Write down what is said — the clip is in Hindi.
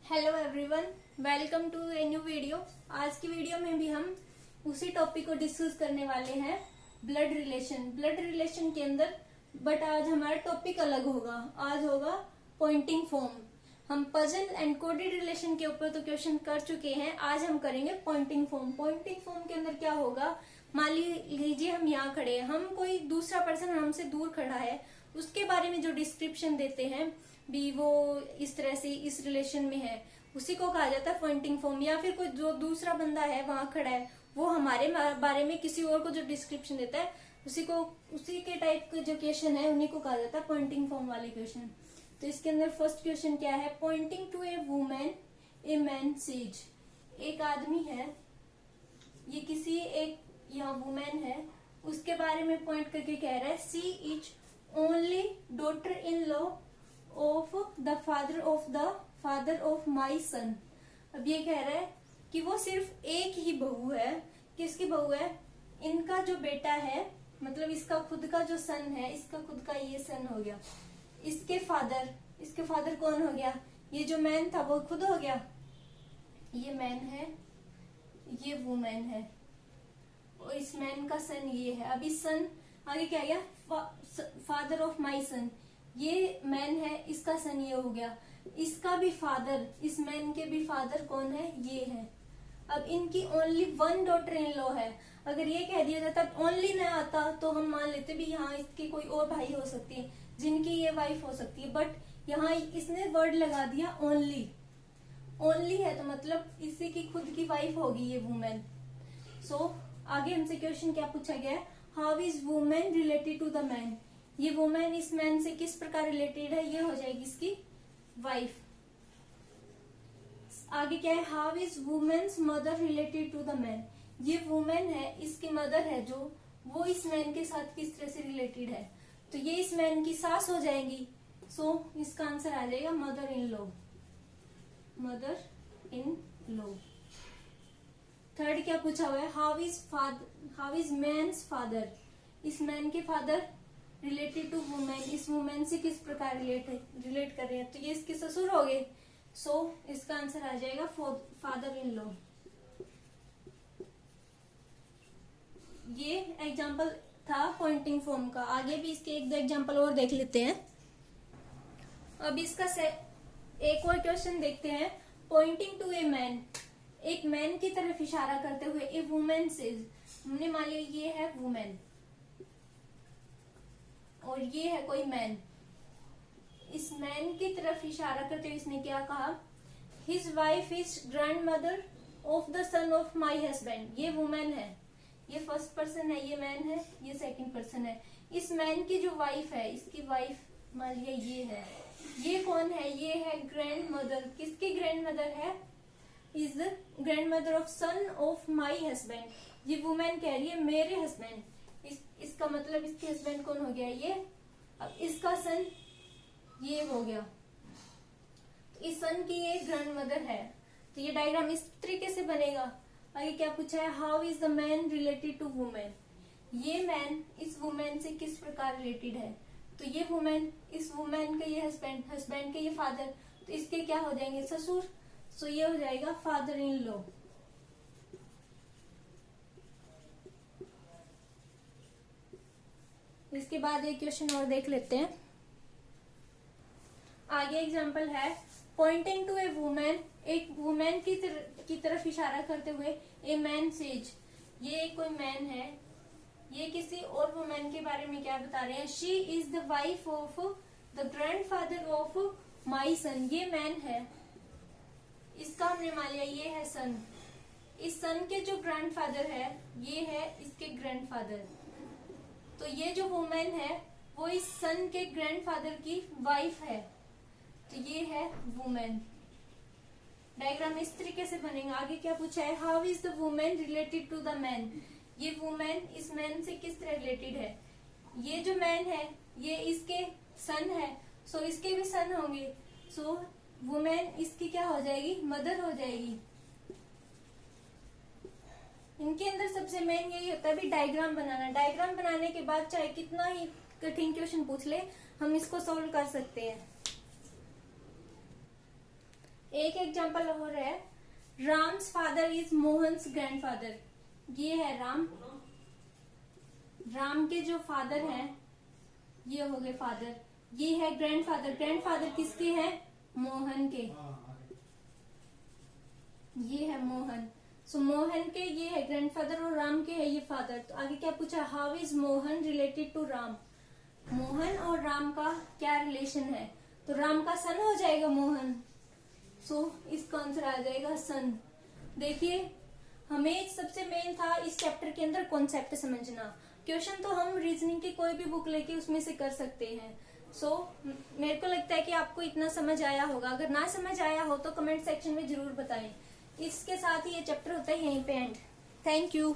Hello everyone, welcome to a new video. आज की वीडियो में भी हम उसी टॉपिक को डिस्कस करने वाले हैं, ब्लड रिलेशन के अंदर। बट आज हमारा टॉपिक अलग होगा। आज होगा पॉइंटिंग फॉर्म। हम पजल एंड कोडेड रिलेशन के ऊपर तो क्वेश्चन कर चुके हैं, आज हम करेंगे पॉइंटिंग फॉर्म। पॉइंटिंग फॉर्म के अंदर क्या होगा, मान लीजिए हम यहाँ खड़े हैं, हम कोई दूसरा पर्सन हमसे दूर खड़ा है, उसके बारे में जो डिस्क्रिप्शन देते हैं भी वो इस तरह से इस रिलेशन में है, उसी को कहा जाता है पॉइंटिंग फॉर्म। या फिर कोई जो दूसरा बंदा है वहां खड़ा है, वो हमारे बारे में किसी और को जो डिस्क्रिप्शन देता है उसी के टाइप के जो क्वेश्चन है उन्हीं को कहा जाता है पॉइंटिंग फॉर्म वाले क्वेश्चन। तो इसके अंदर फर्स्ट क्वेश्चन क्या है, pointing to a women a man says. एक आदमी है, ये किसी एक यहाँ वुमेन है, उसके बारे में पॉइंट करके कह रहा है she is only daughter in law of the father of my son. अब ये कह रहा है कि वो सिर्फ एक ही बहू है। किसकी बहू है? इनका जो बेटा है, मतलब इसका खुद का जो सन है, इसका खुद का ये सन हो गया। इसके फादर कौन हो गया? ये जो मैन था वो खुद हो गया। ये मैन है, ये वुमेन है, और इस मैन का सन ये है। अभी सन आगे क्या गया? Father of my son. ये मैन है, इसका सन ये हो गया। इसका भी फादर, इस मैन के भी फादर कौन है? ये है। अब इनकी only one daughter in law है। अगर ये कह दिया जाता ओनली ना आता तो हम मान लेते भी यहाँ इसके कोई और भाई हो सकती है जिनकी ये वाइफ हो सकती है, बट यहाँ इसने वर्ड लगा दिया ओनली। ओनली है तो मतलब इसी की खुद की वाइफ होगी ये वुमेन। सो आगे हमसे क्वेश्चन क्या पूछा गया है, how is women related to the man. ये वुमेन इस मैन से किस प्रकार रिलेटेड है? ये हो जाएगी इसकी वाइफ। आगे क्या है, how is women's mother related to the man. ये वुमेन है, इसकी मदर है जो, वो इस मैन के साथ किस तरह से रिलेटेड है, तो ये इस मैन की सास हो जाएंगी। सो इसका आंसर आ जाएगा mother in law. Mother in law. Third क्या पूछा हुआ है, हाउ इज मैन्स फादर। इस मैन के फादर रिलेटेड टू वुमेन, इस वुमेन से किस प्रकार रिलेट कर रहे हैं, तो ये इसके ससुर हो गए। सो इसका आंसर आ जाएगा फादर इन लॉ। ये एग्जाम्पल था पॉइंटिंग फॉर्म का। आगे भी इसके एक दो एग्जाम्पल और देख लेते हैं। अब इसका एक और क्वेश्चन देखते हैं, पॉइंटिंग टू ए मैन। एक मैन की तरफ इशारा करते हुए ए वुमेन सेज। हमने मान लिया ये है वुमेन और ये है कोई मैन। इस मैन की तरफ इशारा करते हुए इसने क्या कहा, his wife is grand mother of the son of my husband. ये वुमेन है, ये फर्स्ट पर्सन है, ये मैन है, ये सेकंड पर्सन है। इस मैन की जो वाइफ है, इसकी वाइफ मान लिया ये है। ये कौन है? ये है ग्रैंड मदर। किसकी ग्रैंड मदर है? Is the grand mother of son of my husband. ये वुमेन कह रही है मेरे हस्बैंड। इसका मतलब इसके हस्बैंड कौन हो गया? ये। अब इसका सन ये हो गया, तो इस सन की ये ग्रैंड मदर है। तो ये डायग्राम इस तरीके से बनेगा। आगे क्या पूछा है, how is the man related to women. ये मैन इस वुमेन से किस प्रकार रिलेटेड है, तो ये वुमेन, इस वुमेन का ये हस्बैंड के ये फादर, तो इसके क्या हो जाएंगे? ससुर। सो ये हो जाएगा फादर इन लॉ। इसके बाद एक क्वेश्चन और देख लेते हैं। आगे एग्जांपल है, पॉइंटिंग टू ए वुमेन। एक वुमेन की तरफ इशारा करते हुए ए मैन सेज। ये कोई मैन है, ये किसी और वुमेन के बारे में क्या बता रहे हैं, she is the wife of the grandfather of my son. ये मैन है, इसका हमने मान लिया ये है सन। इस सन के जो ग्रैंडफादर है, ये है इसके ग्रैंडफादर। तो ये जो वुमेन है वो इस सन के ग्रैंडफादर की वाइफ है, तो ये है वुमेन। डायग्राम इस तरीके से बनेगा। आगे क्या पूछा है, how is the women related to the man. ये वुमेन इस मैन से किस तरह रिलेटेड है। ये जो मैन है ये इसके सन है, सो इसके भी सन होंगे। सो वुमेन इसकी क्या हो जाएगी? मदर हो जाएगी। इनके अंदर सबसे मेन यही होता है भी डायग्राम बनाना। डायग्राम बनाने के बाद चाहे कितना ही कठिन क्वेश्चन पूछ ले, हम इसको सॉल्व कर सकते हैं। एक एग्जाम्पल और है, Ram's father is Mohan's grandfather. ये है राम, राम के जो फादर हैं ये हो गए फादर, ये है ग्रैंडफादर, ग्रैंडफादर किसके हैं, मोहन के, ये है मोहन। सो मोहन के ये है ग्रैंडफादर और राम के है ये फादर। तो आगे क्या पूछा, how is Mohan related to Ram, Mohan और राम का क्या रिलेशन है, तो राम का सन हो जाएगा मोहन। सो इसका आंसर आ जाएगा सन। देखिए हमें सबसे मेन था इस चैप्टर के अंदर कॉन्सेप्ट समझना। क्वेश्चन तो हम रीजनिंग की कोई भी बुक लेके उसमें से कर सकते हैं। मेरे को लगता है कि आपको इतना समझ आया होगा। अगर ना समझ आया हो तो कमेंट सेक्शन में जरूर बताएं। इसके साथ ही ये चैप्टर होता है यहीं पे एंड। Thank you.